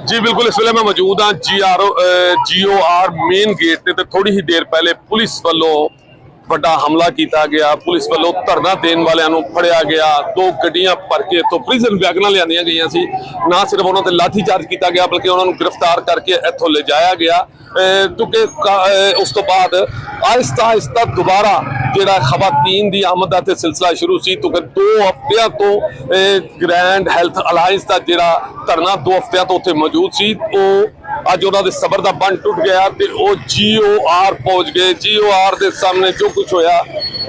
जी बिल्कुल, इस वे मैं मौजूद हाँ GOR मेन गेट ते थोड़ी ही देर पहले पुलिस वालों ਵੱਡਾ ਹਮਲਾ ਕੀਤਾ ਗਿਆ। ਪੁਲਿਸ ਵੱਲੋਂ ਧਰਨਾ ਦੇਣ ਵਾਲਿਆਂ ਨੂੰ ਫੜਿਆ ਗਿਆ। 2 ਗੱਡੀਆਂ ਭਰ ਕੇ ਇੱਥੋਂ ਪ੍ਰਿਜ਼ਨ ਵੈਗਨਾਂ ਲਿਆਂਦੀਆਂ ਗਈਆਂ ਸੀ। ਨਾ ਸਿਰਫ ਉਹਨਾਂ ਤੇ ਲਾਠੀ ਚਾਰਜ ਕੀਤਾ ਗਿਆ ਬਲਕਿ ਉਹਨਾਂ ਨੂੰ ਗ੍ਰਿਫਤਾਰ ਕਰਕੇ ਇੱਥੋਂ ਲਿਜਾਇਆ ਗਿਆ। ਕਿਉਂਕਿ ਉਸ ਤੋਂ ਬਾਅਦ ਆਹਿਸਤਾ ਦੁਬਾਰਾ ਜਿਹੜਾ ਖਵਾਤੀਨ ਦੀ ਆਮਦ ਦਾ ਤੇ ਸਿਲਸਿਲਾ ਸ਼ੁਰੂ ਸੀ। तो 2 ਹਫ਼ਤਿਆਂ ਤੋਂ ਗ੍ਰੈਂਡ ਹੈਲਥ ਅਲਾਇੰਸ ਦਾ ਜਿਹੜਾ ਧਰਨਾ 2 ਹਫ਼ਤਿਆਂ ਤੋਂ ਉੱਥੇ ਮੌਜੂਦ ਸੀ, ਉਹ ਅੱਜ ਉਹਨਾਂ ਦੇ ਸਬਰ ਦਾ ਬੰਨ ਟੁੱਟ ਗਿਆ ਤੇ ਉਹ GOR ਪਹੁੰਚ ਗਏ। GOR ਦੇ ਸਾਹਮਣੇ ਜੋ ਕੁਝ ਹੋਇਆ,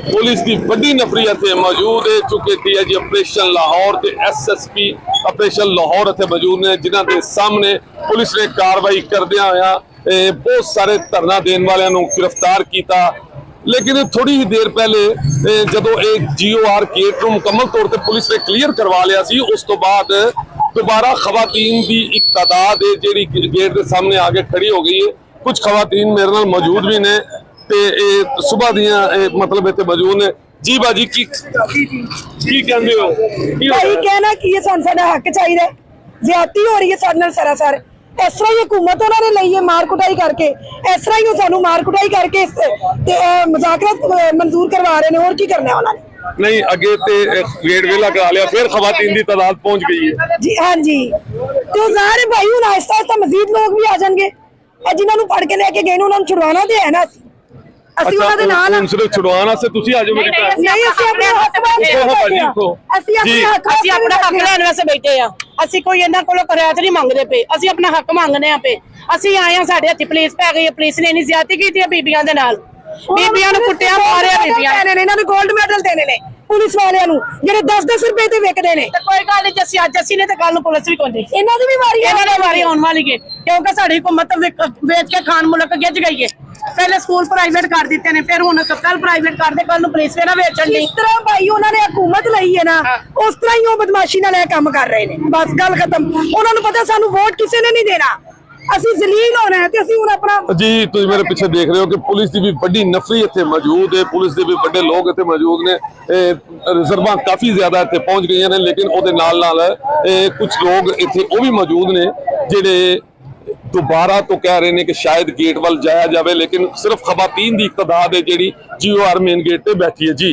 ਪੁਲਿਸ ਦੀ ਵੱਡੀ ਨਫਰੀ ਇੱਥੇ ਮੌਜੂਦ ਹੈ। ਚੁੱਕੇ DIG ਆਪਰੇਸ਼ਨ ਲਾਹੌਰ ਤੇ SSP ਆਪਰੇਸ਼ਨ ਲਾਹੌਰ ਇੱਥੇ ਮੌਜੂਦ ਨੇ, ਜਿਨ੍ਹਾਂ ਦੇ ਸਾਹਮਣੇ ਪੁਲਿਸ ਨੇ ਕਾਰਵਾਈ ਕਰਦਿਆਂ ਹੋਇਆ ਬਹੁਤ ਸਾਰੇ ਧਰਨਾ ਦੇਣ ਵਾਲਿਆਂ ਨੂੰ गिरफ्तार किया। लेकिन थोड़ी ही देर पहले जदों एक GOR गेट को मुकम्मल तौर पर पुलिस ने क्लीयर करवा लिया सी, उस तो बाद दोबारा खवातीन की एक तादाद है जी गेट के सामने आके खड़ी हो गई है। कुछ खवातीन मेरे नाल मौजूद भी ने ते सुबह दियां मतलब इत्थे मौजूद ने। जी बाजी की कहंदे हो? भाई कहना की है, साडा हक चाहिए। ज्यादती हो रही है साडे नाल सरासर। इस तरह ही हुकूमत उन्होंने ली है मार कुटाई करके, इस तरह ही सानू मार कुटाई करके मुज़ाकरात मंजूर करवा रहे हैं। और की करना है उन्होंने? नहीं अगे ते गेट वेला करा लिया, फिर खवातीन की तादाद पहुंच गई है जी। हाँ जी, तो ज़ाहिर है भाई हुण आहिस्ता आहिस्ता मजीद लोग भी आ जाएंगे। जिन्होंने फड़ के लेके गए उन्होंने छुड़वाना तो है ना। ਅਸੀਂ ਉਹਨਾਂ ਦੇ ਨਾਲ ਸਿਰਫ ਛੁਡਵਾਉਣ ਵਾਸਤੇ ਤੁਸੀਂ ਆ ਜਾਓ ਮੇਰੇ ਪਾਸ। ਨਹੀਂ ਅਸੀਂ ਆਪਣੇ ਹੱਕ ਵਾਸਤੇ ਅਸੀਂ ਆਪਣਾ ਹੱਕ ਲੈਣ ਵਾਸਤੇ ਬੈਠੇ ਆ। ਅਸੀਂ ਕੋਈ ਇਹਨਾਂ ਕੋਲੋਂ ਕਰਾਇਤ ਨਹੀਂ ਮੰਗਦੇ ਪਏ, ਅਸੀਂ ਆਪਣਾ ਹੱਕ ਮੰਗਨੇ ਆ ਪਏ। ਅਸੀਂ ਆਏ ਆ, ਸਾਡੇ ਹੱਥ ਪੁਲਿਸ ਪੈ ਗਈ ਹੈ। ਪੁਲਿਸ ਨੇ ਇੰਨੀ ਜ਼ਿਆਦਤੀ ਕੀਤੀ ਹੈ ਬੀਬੀਆਂ ਦੇ ਨਾਲ, ਬੀਬੀਆਂ ਨੂੰ ਕੁੱਟਿਆ ਮਾਰਿਆ। ਬੀਬੀਆਂ ਨੇ ਇਹਨਾਂ ਨੂੰ 골ਡ ਮੈਡਲ ਦੇਣੇ ਨੇ ਪੁਲਿਸ ਵਾਲਿਆਂ ਨੂੰ, ਜਿਹੜੇ 10-10 ਰੁਪਏ ਤੇ ਵਿਕਦੇ ਨੇ। ਤੇ ਕੋਈ ਗੱਲ ਨਹੀਂ, ਅਸੀਂ ਅੱਜ ਅਸੀਂ ਨੇ ਤੇ ਕੱਲ ਨੂੰ ਪੁਲਿਸ ਵੀ ਕੋਂਦੀ। ਇਹਨਾਂ ਦੀ ਵੀ ਵਾਰੀ ਆਉਣ ਵਾਲੀ ਹੈ, ਕਿਉਂਕਿ ਸਾਡੀ ਹਕੂਮਤ ਵੇਚ ਕੇ ਖਾਨ ਮੁਲਕ ਗਿੱਜ ਗਈ ਹੈ। पहले स्कूल प्राइवेट कर दिते ने, फिर हुण कल प्राइवेट कर दे, कल पुलिस ना बेचण दी। इस तरह भाई उन्होंने हुकूमत लई है ना, उस तरह ही वो बदमाशी नाल काम कर रहे हैं। बस गल खत्म। उन्होंने पता सानू वोट किसी ने नहीं देना, ਅਸੀਂ ਜ਼ਲੀਲ ਹੋਣਾ ਹੈ ਤੇ ਅਸੀਂ ਹੁਣ ਆਪਣਾ। ਜੀ ਤੁਸੀਂ ਮੇਰੇ ਪਿੱਛੇ ਦੇਖ ਰਹੇ ਹੋ ਕਿ ਪੁਲਿਸ ਦੀ ਵੀ ਵੱਡੀ ਨਫਰੀ ਇੱਥੇ ਮੌਜੂਦ ਹੈ। ਪੁਲਿਸ ਦੇ ਵੀ ਵੱਡੇ ਲੋਕ ਇੱਥੇ ਮੌਜੂਦ ਨੇ। ਰਿਜ਼ਰਵਾਂ ਕਾਫੀ ਜ਼ਿਆਦਾ ਇੱਥੇ ਪਹੁੰਚ ਗਈਆਂ ਨੇ, ਲੇਕਿਨ ਉਹਦੇ ਨਾਲ ਕੁਝ ਲੋਕ ਇੱਥੇ ਉਹ ਵੀ ਮੌਜੂਦ ਨੇ ਜਿਹੜੇ दोबारा तो कह रहे हैं कि शायद गेट वाल जाया जाए, लेकिन सिर्फ खवातीन की तादाद है जी GOR मेन गेट पे बैठी है। जी